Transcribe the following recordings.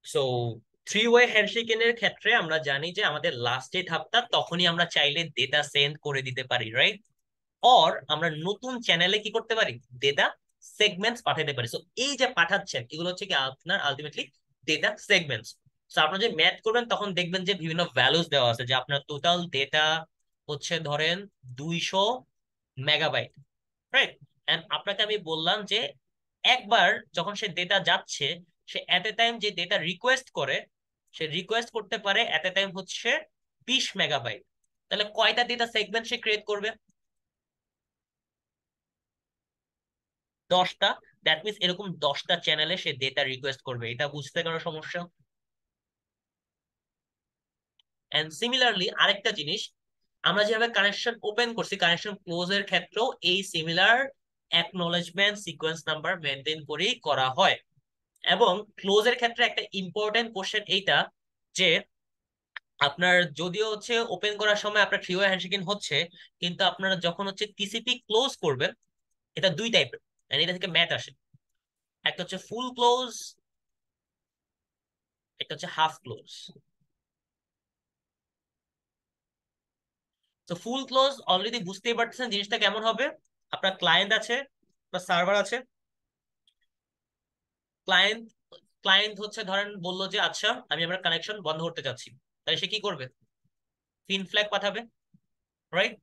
So three way হ্যান্ডশেকিংয়ের ক্ষেত্রে আমরা জানি যে আমাদের লাস্ট যে ধাপটা তখনই আমরা চাইলে ডেটা সেন্ড করে দিতে পারি, রাইট? অর আমরা নতুন চ্যানেলে কি করতে পারি, ডেটা সেগমেন্টস পাঠাতে পারি। সো এই যে পাঠাচ্ছেন এগুলো হচ্ছে কি আপনার আলটিমেটলি ডেটা সেগমেন্টস। সো আপনারা যে ম্যাথ করবেন তখন দেখবেন যে বিভিন্ন ভ্যালুস দেওয়া আছে, যে আপনার টোটাল ডেটা হচ্ছে ধরেন 200 মেগাবাইট, রাইট? এন্ড আপনাকে আমি বললাম যে একবার যখন সে ডেটা যাচ্ছে, সে এট এ টাইম যে ডেটা রিকোয়েস্ট করে, সে রিকোয়েস্ট করতে পারে এট এ টাইম হচ্ছে 20 মেগাবাইট। তাহলে কয়টা ডেটা সেগমেন্ট সে ক্রিয়েট করবে? 10টা। দ্যাট মিনস এরকম 10টা চ্যানেলে সে ডেটা রিকোয়েস্ট করবে। এটা বুঝতে কোনো সমস্যা? এন্ড সিমিলারলি আরেকটা জিনিস, আমরা যেভাবে কানেকশন ওপেন করছি, কানেকশন ক্লোজ এর ক্ষেত্রেও এই similar acknowledgement sequence number maintain করেই করা হয়। এবং ক্লোজ এর ক্ষেত্রে একটা ইম্পর্টেন্ট কোশ্চেন এইটা, যে আপনার যদিও হচ্ছে ওপেন করার সময় আপনার থ্রি ওয়ে হ্যান্ডশেকিং হচ্ছে, কিন্তু আপনারা যখন হচ্ছে টিসিপি ক্লোজ করবেন, এটা দুই টাইপের, এটা থেকে ম্যাথ আসে। একটা হচ্ছে ফুল ক্লোজ, একটা হচ্ছে হাফ ক্লোজ। তো ফুল ক্লোজ অলরেডি বুঝতেই পারতেছেন জিনিসটা কেমন হবে। আপনার ক্লায়েন্ট আছে বা সার্ভার আছে। ক্লায়েন্ট ক্লায়েন্ট হচ্ছে ধরেন বললো যে আচ্ছা আমি আমার কানেকশন বন্ধ করতে চাচ্ছি, তাহলে সে কি করবে? পিন ফ্ল্যাগ পাঠাবে, রাইট?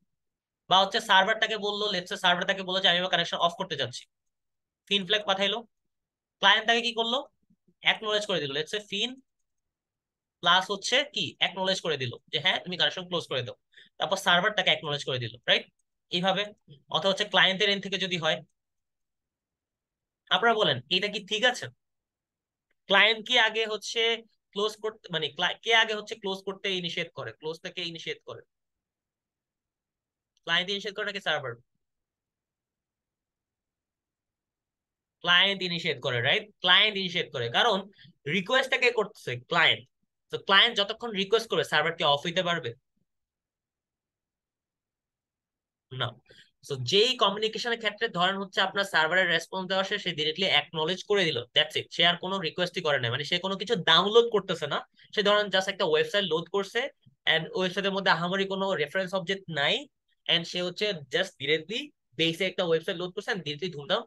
বা হচ্ছে সার্ভারটাকে বললো, লেটস সে সার্ভারটাকে বললো যে আমি আমার কানেকশন অফ করতে চাচ্ছি, পিন ফ্ল্যাগ পাঠাইলো। ক্লায়েন্টটাকে কি করলো? অ্যাকনোলেজ করে দিল, লেটস সে ফিন প্লাস হচ্ছে কি অ্যাকনোলেজ করে দিল যে হ্যাঁ তুমি কানেকশন ক্লোজ করে দাও। তারপর সার্ভারটাকে অ্যাকনোলেজ করে দিল, রাইট? এইভাবে। অথবা হচ্ছে ক্লায়েন্টের এন্ড থেকে যদি হয়, আপনারা বলেন এটা কি ঠিক আছে? ক্লায়েন্ট কি আগে হচ্ছে ক্লোজ করতে, মানে কে আগে হচ্ছে ক্লোজ করতে ইনিশিয়েট করে, ক্লোজটাকে ইনিশিয়েট করে? ক্লায়েন্ট ইনিশিয়েট করে নাকি সার্ভার? ক্লায়েন্ট ইনিশিয়েট করে, রাইট? ক্লায়েন্ট ইনিশিয়েট করে, কারণ রিকোয়েস্টটাকে করতেছে ক্লায়েন্ট। তো ক্লায়েন্ট যতক্ষণ রিকোয়েস্ট করে সার্ভার কি অফ হইতে পারবে? না। তো যেই কমিউনিকেশনের ক্ষেত্রে ধরেন হচ্ছে আপনার সার্ভারের রেসপন্স দেওয়া শেষে সে ডিরেক্টলি অ্যাকনলেজ করে দিল, দ্যাটস ইট। সে আর কোনো রিকোয়েস্টই করে না, মানে সে কোনো কিছু ডাউনলোড করতেছে না। সে ধরেন জাস্ট একটা ওয়েবসাইট লোড করছে, এন্ড ওয়েবসাইটের মধ্যে আহামরি কোনো রেফারেন্স অবজেক্ট নাই, এন্ড সে হচ্ছে জাস্ট ডিরেক্টলি বেসে একটা ওয়েবসাইট লোড করছে, এন্ড ডিরেক্টলি ধুমধাম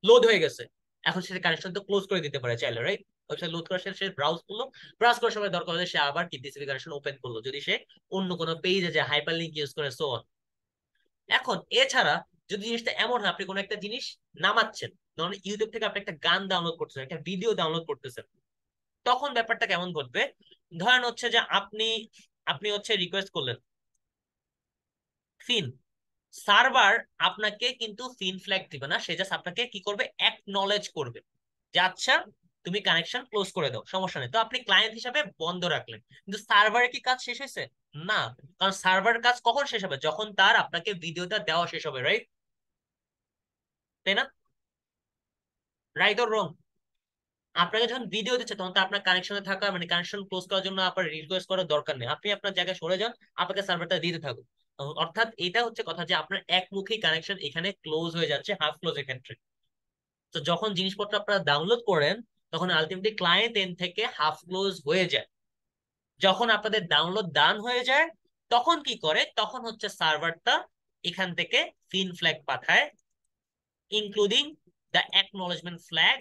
লোড হয়ে গেছে। এখন সে কানেকশন তো ক্লোজ করে দিতে পারে চাইলে, রাইট? ওয়েবসাইট লোড করার শেষে সে ব্রাউজ করলো, ব্রাউজ করার সময় দরকার হলে সে আবার কি টিসিপি কানেকশন ওপেন করলো, যদি সে অন্য কোনো পেজে যে হাইপার লিঙ্ক ইউজ করে, সো। এখন এছাড়া যদি জিনিসটা এমন হয় আপনি কোনো একটা জিনিস নামাচ্ছেন, ধরুন ইউটিউব থেকে আপনি একটা গান ডাউনলোড করতেছেন, একটা ভিডিও ডাউনলোড করতেছেন, তখন ব্যাপারটা কেমন ঘটবে? ধরেন হচ্ছে যে আপনি আপনি হচ্ছে রিকোয়েস্ট করলেন ফিন, সার্ভার আপনাকে কিন্তু ফিন ফ্ল্যাগ দিবে না, সে জাস্ট আপনাকে কি করবে, অ্যাকনলেজ করবে যে আচ্ছা তুমি কানেকশন ক্লোজ করে দাও, সমস্যা নেই। তো আপনি ক্লায়েন্ট হিসাবে বন্ধ রাখলেন, কিন্তু সার্ভারের কি কাজ শেষ হয়েছে? না। কারণ সার্ভারের কাজ কখন শেষ হবে? যখন তার আপনাকে ভিডিওটা দেওয়া শেষ হবে, রাইট? তাই না? Right or wrong? আপনাকে যখন ভিডিও দিচ্ছে তখন তো আপনার কানেকশনে থাকা, মানে কানেকশন ক্লোজ করার জন্য আপনার রিকোয়েস্ট করার দরকার নেই, আপনি আপনার জায়গায় সরে যান, আপনাকে সার্ভারটা দিতে থাকুন। অর্থাৎ এটা হচ্ছে কথা যে আপনার একমুখী কানেকশন এখানে ক্লোজ হয়ে যাচ্ছে হাফ ক্লোজের ক্ষেত্রে। তো যখন জিনিসপত্র আপনারা ডাউনলোড করেন তখন আলটিমেটলি ক্লায়েন্ট এন্ড থেকে হাফ ক্লোজ হয়ে যায়। যখন আপনাদের ডাউনলোড ডান হয়ে যায় তখন কি করে, তখন হচ্ছে সার্ভারটা এখান থেকে ফিন ফ্ল্যাগ পাঠায়, including the acknowledgement flag.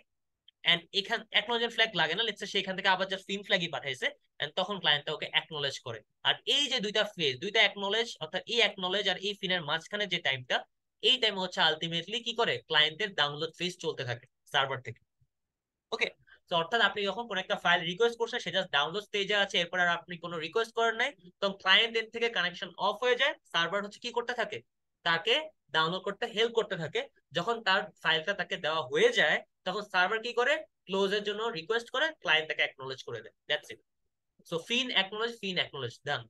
And এখান অ্যাকনোলেজমেন্ট ফ্ল্যাগ লাগে না, লেটস সে সেখান থেকে আবার জাস্ট ফিন ফ্ল্যাগই পাঠাইছে, এন্ড তখন ক্লায়েন্টটা ওকে অ্যাকনোলেজ করে। আর এই যে দুইটা ফেজ, দুইটা অ্যাকনোলেজ, অর্থাৎ এই অ্যাকনোলেজ আর এই ফিনের মাঝখানে যে টাইমটা, এই টাইম হচ্ছে আলটিমেটলি কি করে, ক্লায়েন্টের ডাউনলোড ফেজ চলতে থাকে সার্ভার থেকে। ওকে। তো অর্থাৎ আপনি যখন কোন একটা ফাইল রিকোয়েস্ট করছেন সেটা ডাউনলোড স্টেজে আছে, এরপর আর আপনি কোনো রিকোয়েস্ট করেন নাই, তখন ক্লায়েন্ট এন্ড থেকে কানেকশন অফ হয়ে যায়, সার্ভার হচ্ছে কি করতে থাকে, তাকে ডাউনলোড করতে হেল্প করতে থাকে। যখন তার ফাইলটা তাকে দেওয়া হয়ে যায় তখন সার্ভার কি করে, ক্লোজের জন্য রিকোয়েস্ট করে, ক্লায়েন্ট তাকে অ্যাকনোলেজ করে দেয়, that's it. So fin acknowledge done.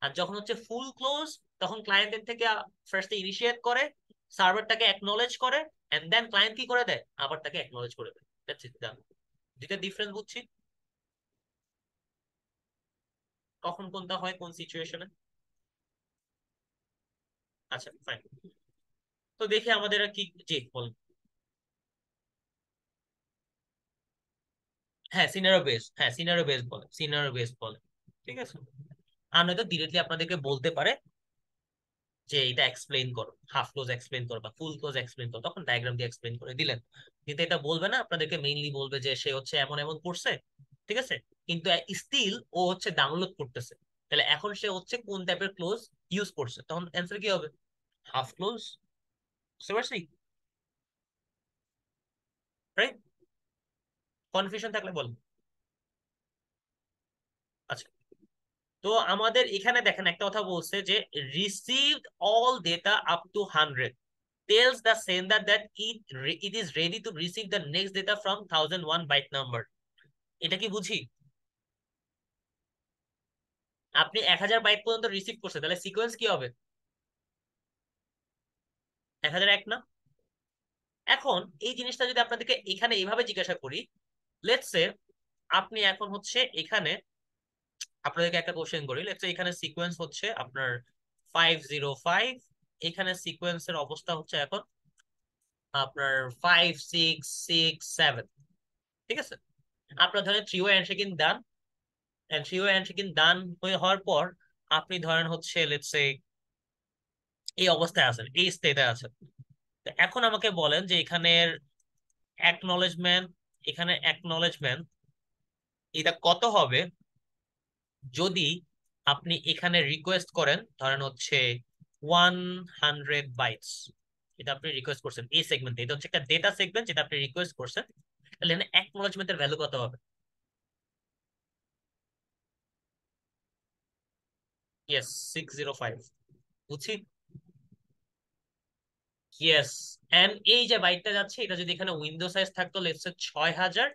আর যখন হচ্ছে ফুল ক্লোজ, তখন ক্লায়েন্ট এন্ড থেকে ফার্স্টে ইনিশিয়েট করে, সার্ভারটাকে অ্যাকনোলেজ করে, এন্ড দেন ক্লায়েন্ট কি করে দেয়, আবার তাকে অ্যাকনোলেজ করে দেয়, দ্যাটস ইট, ডান। দুইটা ডিফারেন্স বুঝছি। কখন কোনটা হয় কোন সিচুয়েশনে? আচ্ছা ফাইন। তো দেখি আমাদের আর কি, জি বলুন। হ্যাঁ সিনারিও বেস, হ্যাঁ সিনারিও বেস বলে, সিনারিও বেস বলে। ঠিক আছে, আর নয়তো ডিরেক্টলি আপনাদেরকে বলতে পারে যে এটা এক্সপ্লেইন করো, হাফ ক্লোজ এক্সপ্লেইন করো বা ফুল ক্লোজ এক্সপ্লেইন করো, তখন ডায়াগ্রাম দিয়ে এক্সপ্লেইন করে দিলেন। কিন্তু এটা বলবে না, আপনাদেরকে মেইনলি বলবে যে সে হচ্ছে এমন এমন করছে, ঠিক আছে, কিন্তু স্টিল ও হচ্ছে ডাউনলোড করতেছে, তাহলে এখন সে হচ্ছে কোন টাইপের ক্লোজ ইউজ করছে, তখন অ্যান্সার কি হবে? Half close. বুঝতে পারছি? রাইট? কনফিউশন থাকলে বল। আচ্ছা, তো আমাদের এখানে দেখেন একটা কথা বলছে যে received all data up to 100 tells the sender that it is ready to receive the next data from 1001 byte number। এটা কি বুঝি? আপনি 1000 বাইট পর্যন্ত রিসিভ করছেন, তাহলে সিকোয়েন্স কি হবে? 1001 না? এখন এই জিনিসটা যদি আপনাদেরকে এখানে এইভাবে জিজ্ঞাসা করি, লেটস সে আপনি এখন হচ্ছে এখানে আপনাদেরকে একটা কোশ্চেন করি, লেটস সে এখানে সিকোয়েন্স হচ্ছে আপনার 505, এখানে সিকোয়েন্সের অবস্থা হচ্ছে এখন আপনার 5667। ঠিক আছে, আপনার ধরেন থ্রি ওয়ে হ্যান্ডশেকিং ডান, থ্রি ওয়ে হ্যান্ডশেকিং ডান হওয়ার পর আপনি ধরেন হচ্ছে লেটস সে এই অবস্থায় আছেন, এই স্টেটে আছেন। তো এখন আমাকে বলেন যে এখানের অ্যাকনলেজমেন্ট, এখানে অ্যাকনলেজমেন্ট এটা কত হবে যদি আপনি এখানে রিকোয়েস্ট করেন ধরেন হচ্ছে 100 বাইটস, এটা আপনি রিকোয়েস্ট করছেন এই সেগমেন্টে, এটা হচ্ছে একটা ডেটা সেগমেন্ট যেটা আপনি রিকোয়েস্ট করছেন, তাহলে এখানে অ্যাকনলেজমেন্টের ভ্যালু কত হবে? ইয়েস, 605। বুঝছি? ইয়েস। এন্ড এই যে বাইটটা যাচ্ছে এটা যদি এখানে উইন্ডো সাইজ থাকতো লেটস সে 6000,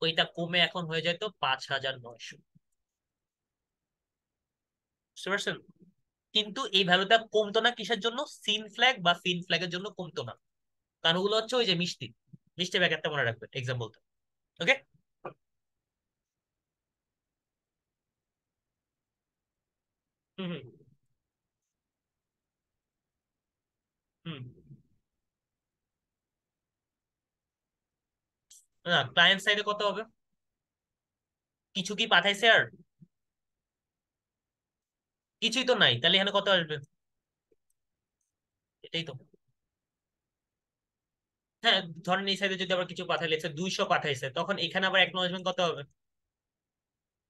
ওইটা কমে এখন হয়ে যেত 5900। বুঝতে পারছেন? কিন্তু এই ভ্যালুটা কমতো না কিসের জন্য? সিন ফ্ল্যাগ বা ফিন ফ্ল্যাগের জন্য কমতো না, কারণ ওগুলো হচ্ছে ওই যে মিষ্টি, মিষ্টি প্যাকেটটা মনে রাখবেন এক্সাম্পলটা। ওকে। হুম হুম হুম। না, ক্লায়েন্ট সাইডে কত হবে? কিছু কি পাঠাইছে আর? কিছুই তো নাই, তাহলে এখানে কত আসবে? এটাই তো। হ্যাঁ, ধরেন এই সাইডে যদি আবার কিছু পাঠাইছে 200 পাঠাইছে, তখন এখানে আবার অ্যাকনলেজমেন্ট কত হবে?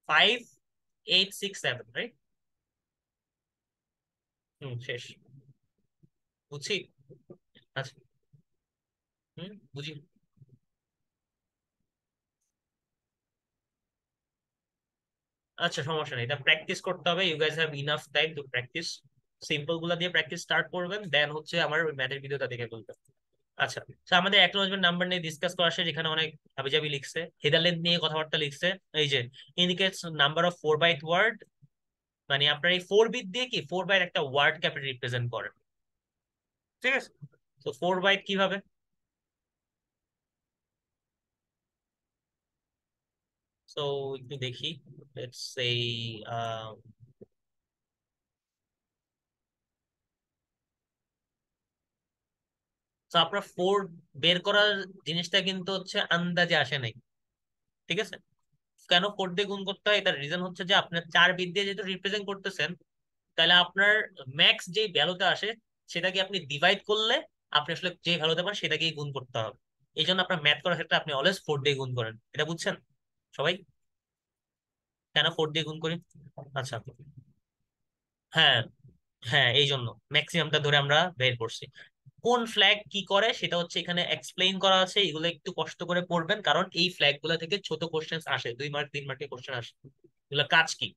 5867, রাইট? হুম, শেষ। বুঝছি। আচ্ছা। হুম, বুঝি। আচ্ছা, সমস্যা নেই, এটা প্র্যাকটিস করতে হবে, you guys have enough time to practice. Simple গুলা দিয়ে প্র্যাকটিস স্টার্ট করবেন, দেন হচ্ছে আমার ওই ম্যাথের ভিডিওটা দেখে বলবেন। আচ্ছা, তো আমাদের অ্যাকনোলেজমেন্ট নাম্বার নিয়ে ডিসকাস করা শেষ, এখানে অনেক হাবিজাবি লিখছে, হেডার লেন্থ নিয়ে কথাবার্তা লিখছে। এই যে indicates number of 4 byte word, মানে আপনার এই 4 বিট দিয়ে কি 4 বাইট একটা ওয়ার্ড ক্যাপে রিপ্রেজেন্ট করে। ঠিক আছে, তো 4 বাইট কিভাবে? তো একটু দেখি, লেটস সেই তো আপনার ফোর বের করার জিনিসটা কিন্তু হচ্ছে আন্দাজে আসে নাই। ঠিক আছে, কেন 4 দিয়ে গুণ করতে হয়, এটার রিজন হচ্ছে যে আপনার 4 বিট দিয়ে যেহেতু রিপ্রেজেন্ট করতেছেন, তাহলে আপনার ম্যাক্স যে ভ্যালুটা আসে সেটাকে আপনি ডিভাইড করলে আপনি আসলে যে ভ্যালুটা পান সেটাকেই গুণ করতে হবে। এই জন্য আপনার ম্যাথ করার ক্ষেত্রে আপনি অলওয়েজ 4 দিয়ে গুণ করেন, এটা বুঝছেন সবাই? কেন 4 দিয়ে গুণ করি? আচ্ছা। হ্যাঁ, হ্যাঁ, এই জন্য ম্যাক্সিমামটা ধরে আমরা বের করছি। কোন ফ্ল্যাগ কি করে সেটা হচ্ছে এখানে এক্সপ্লেইন করা আছে, এগুলো একটু কষ্ট করে পড়বেন, কারণ এই ফ্ল্যাগ গুলো থেকে ছোট কোশ্চেন আসে, 2 মার্ক 3 মার্কের কোশ্চেন আসে। এগুলো কাজ কি,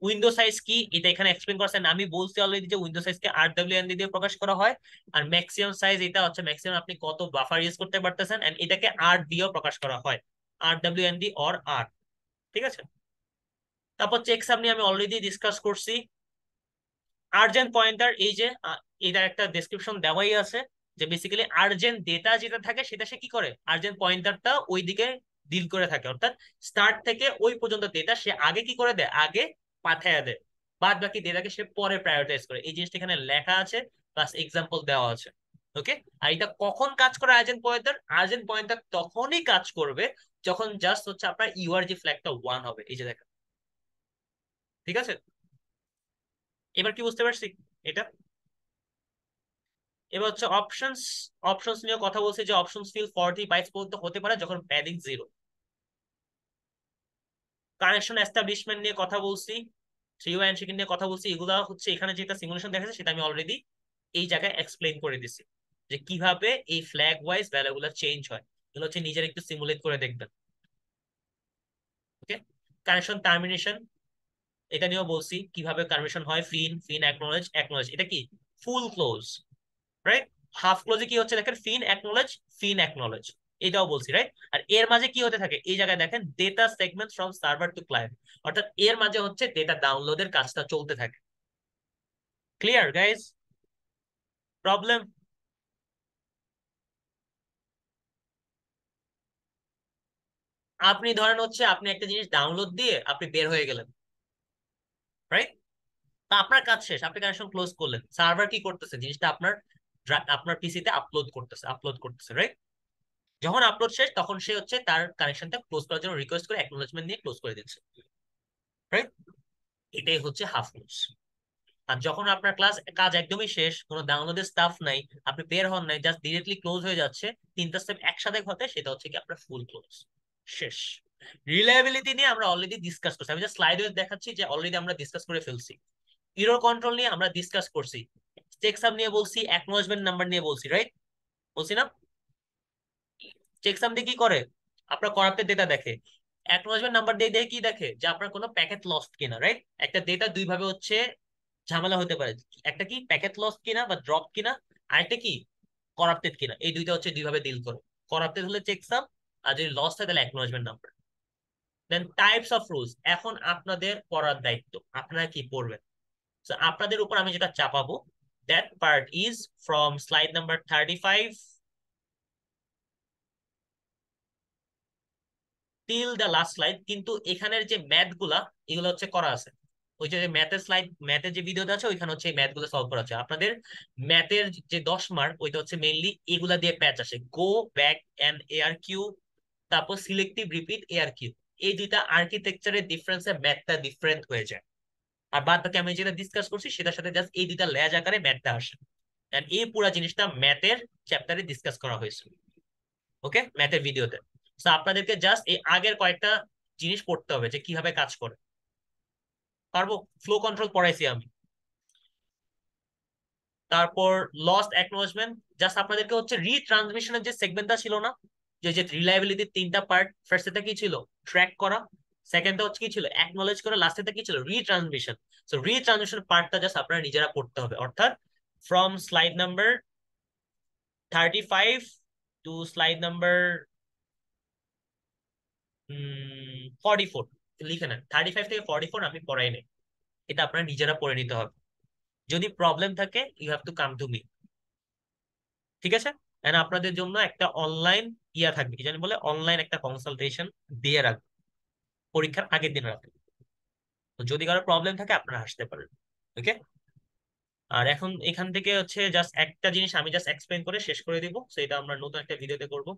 উইন্ডো সাইজ কি এটা এখানে এক্সপ্লেন করছেন, আমি বলছি অলরেডি যে উইন্ডো সাইজকে RWND দিয়ে প্রকাশ করা হয়, আর ম্যাক্সিমাম সাইজ এটা হচ্ছে ম্যাক্সিমাম আপনি কত বাফার ইউজ করতে পারতেছেন, এন্ড এটাকে আর দিয়েও প্রকাশ করা হয়, RWND অর আর। ঠিক আছে, তারপর চেকসাম নিয়ে আমি অলরেডি ডিসকাস করছি। আর্জেন্ট পয়েন্টার, এই যে এটার একটা ডেসক্রিপশন দেওয়াই আছে, যে বেসিক্যালি আর্জেন্ট ডেটা যেটা থাকে সেটা সে কি করে, আর্জেন্ট পয়েন্টারটা ওইদিকে ডিল করে থাকে, অর্থাৎ স্টার্ট থেকে ওই পর্যন্ত ডেটা সে আগে কি করে দেয়, আগে পাঠায় দেয়, বাদ বাকি ডেটাকে সে পরে প্রায়োরিটাইজ করে। এই জিনিসটা এখানে লেখা আছে, প্লাস এক্সাম্পল দেওয়া আছে। ওকে। আর এটা কখন কাজ করে আর্জেন্ট পয়েন্টার? আর্জেন্ট পয়েন্টার তখনই কাজ করবে যখন জাস্ট হচ্ছে আপনার ইউআরজি ফ্ল্যাগটা 1 হবে, এই যে দেখেন। ঠিক আছে, এবার কি বুঝতে পারছি এটা? এবার হচ্ছে অপশনস। অপশনস নিয়ে কথা বলছি যে অপশনস ফিল 40 বাইটস পর্যন্ত হতে পারে যখন প্যাডিং 0। কানেকশন এস্টাবলিশমেন্ট নিয়ে কথা বলছি, থ্রি ওয়ে হ্যান্ডশেকিং নিয়ে কথা বলছি। এগুলা হচ্ছে এখানে যেটা সিমুলেশন দেখাচ্ছে সেটা আমি অলরেডি এই জায়গায় এক্সপ্লেইন করে দিছি, যে কিভাবে এই ফ্ল্যাগ ওয়াইজ ভ্যালুগুলো চেঞ্জ হয়। এগুলো হচ্ছে নিজের একটু সিমুলেট করে দেখবেন। ওকে। কানেকশন টার্মিনেশন, এটা নিয়েও বলছি কিভাবে টার্মিনেশন হয়। ফিন, ফিন অ্যাকনোলেজ, অ্যাকনোলেজ এটা কি ফুল ক্লোজ, রাইট? হাফ ক্লোজে কি হচ্ছে দেখেন, ফিন অ্যাকনোলেজ, ফিন অ্যাকনোলেজ, এটাও বলছি, রাইট? আর এর মাঝে কি হতে থাকে, এই জায়গায় দেখেন data segment from server to client, অর্থাৎ এর মাঝে হচ্ছে ডেটা ডাউনলোডের কাজটা চলতে থাকে। Clear guys? প্রবলেম? আপনি ধরেন হচ্ছে আপনি একটা জিনিস ডাউনলোড দিয়ে আপনি বের হয়ে গেলেন, রাইট? তা আপনার কাজ শেষ, আপনি কানেকশন ক্লোজ করলেন, সার্ভার কি করতেছে, জিনিসটা আপনার আপনার পিসিতে আপলোড করতেছে, আপলোড করতেছে, রাইট? যখন আপলোড শেষ তখন সে হচ্ছে তার কানেকশনটা ক্লোজ করার জন্য রিকোয়েস্ট করে অ্যাকনোলেজমেন্ট দিয়ে ক্লোজ করে দিচ্ছে, রাইট? এটাই হচ্ছে হাফ ক্লোজ। আর যখন আপনার কাজ একদমই শেষ, কোনো ডাউনলোডের স্টাফ নাই, আপনি বের হন নাই, জাস্ট ডিরেক্টলি ক্লোজ হয়ে যাচ্ছে, তিনটা স্টেপ একসাথে ঘটে, সেটা হচ্ছে কি আপনার ফুল ক্লোজ, শেষ। রিলায়েবিলিটি নিয়ে আমরা অলরেডি ডিসকাস করছি, আমি জাস্ট স্লাইডে দেখাচ্ছি যে অলরেডি আমরা ডিসকাস করে ফেলছি। এরর কন্ট্রোল নিয়ে আমরা ডিসকাস করছি, চেকসাম নিয়ে বলছি, অ্যাকনোলেজমেন্ট নাম্বার নিয়ে বলছি, রাইট? বলছি না? চেকসাম দিয়ে কি করে, আপনার করাপ্টেড ডেটা দেখে। অ্যাকনোলেজমেন্ট নাম্বার দিয়ে দিয়ে কি দেখে, যে আপনার কোনো প্যাকেট লস্ট কিনা, রাইট? একটা ডেটা দুই ভাবে হচ্ছে ঝামেলা হতে পারে, একটা কি প্যাকেট লস্ট কিনা বা ড্রপ কিনা, আরেকটা কি করাপ্টেড কিনা। এই দুইটা হচ্ছে দুই ভাবে ডিল করে। করাপ্টেড হলে চেকসাম, আর যদি লস্ট হয় তাহলে acknowledgement number. Then types of rules, এখন আপনাদের পড়ার দায়িত্ব, আপনারা কি পড়বেন। So, আপনাদের উপর আমি যেটা চাপাবো, that part is from slide number 35 till the last slide. কিন্তু এখানের যে ম্যাথ গুলা, এগুলো হচ্ছে করা আছে, ওই যে ম্যাথের স্লাইড, ম্যাথের যে ভিডিওটা আছে ওইখানে হচ্ছে এই ম্যাথ গুলো সলভ করা আছে। আপনাদের ম্যাথের যে 10 মার্ক, ওইটা হচ্ছে মেইনলি এগুলা দিয়ে প্যাচ আসে, go back and A R Q, তারপর সিলেক্টিভ রিপিট এআর কিউ। এই দুইটা আর্কিটেকচারের ডিফারেন্সে ম্যাথটা ডিফারেন্ট হয়ে যায়। আর বাদ বাকি আমি যেটা ডিসকাস করছি সেটার সাথে জাস্ট এই দুইটা লেজ আকারে ম্যাথটা আসে। এন্ড এই পুরো জিনিসটা ম্যাথের চ্যাপ্টারে ডিসকাস করা হয়েছে, ওকে, ম্যাথের ভিডিওতে। তো আপনাদেরকে জাস্ট এই আগের কয়েকটা জিনিস পড়তে হবে যে কিভাবে কাজ করে। পারবো? ফ্লো কন্ট্রোল পড়াইছি আমি। তারপর লস্ট অ্যাকনোলেজমেন্ট, জাস্ট আপনাদেরকে হচ্ছে রিট্রান্সমিশনের যে সেগমেন্টটা ছিল না, যে যে রিলায়েবিলিটির তিনটা পার্ট, ফার্স্ট এটা কি ছিল, ট্র্যাক করা, সেকেন্ডটা হচ্ছে কি ছিল, অ্যাকনোলেজ করা, লাস্টেরটা কি ছিল, রিট্রান্সমিশন। সো রিট্রান্সমিশন পার্টটা জাস্ট আপনারা নিজেরা পড়তে হবে, অর্থাৎ from slide number 35 to slide number 44, লিখে নেন 35 থেকে 44 আমি পড়াই নাই, এটা আপনারা নিজেরা পড়ে নিতে হবে। যদি প্রবলেম থাকে you have to come to me, ঠিক আছে? এন্ড আপনাদের জন্য একটা অনলাইন ইয়া থাকবে, কি জানি বলে, অনলাইন একটা কনসালটেশন দিয়ে রাখবে, পরীক্ষার আগের দিন রাখবে। তো যদি কারো প্রবলেম থাকে আপনারা আসতে পারেন, ওকে? আর এখন এখান থেকে হচ্ছে জাস্ট একটা জিনিস আমি জাস্ট এক্সপ্লেন করে শেষ করে দিব, সেটা আমরা নতুন একটা ভিডিওতে করব।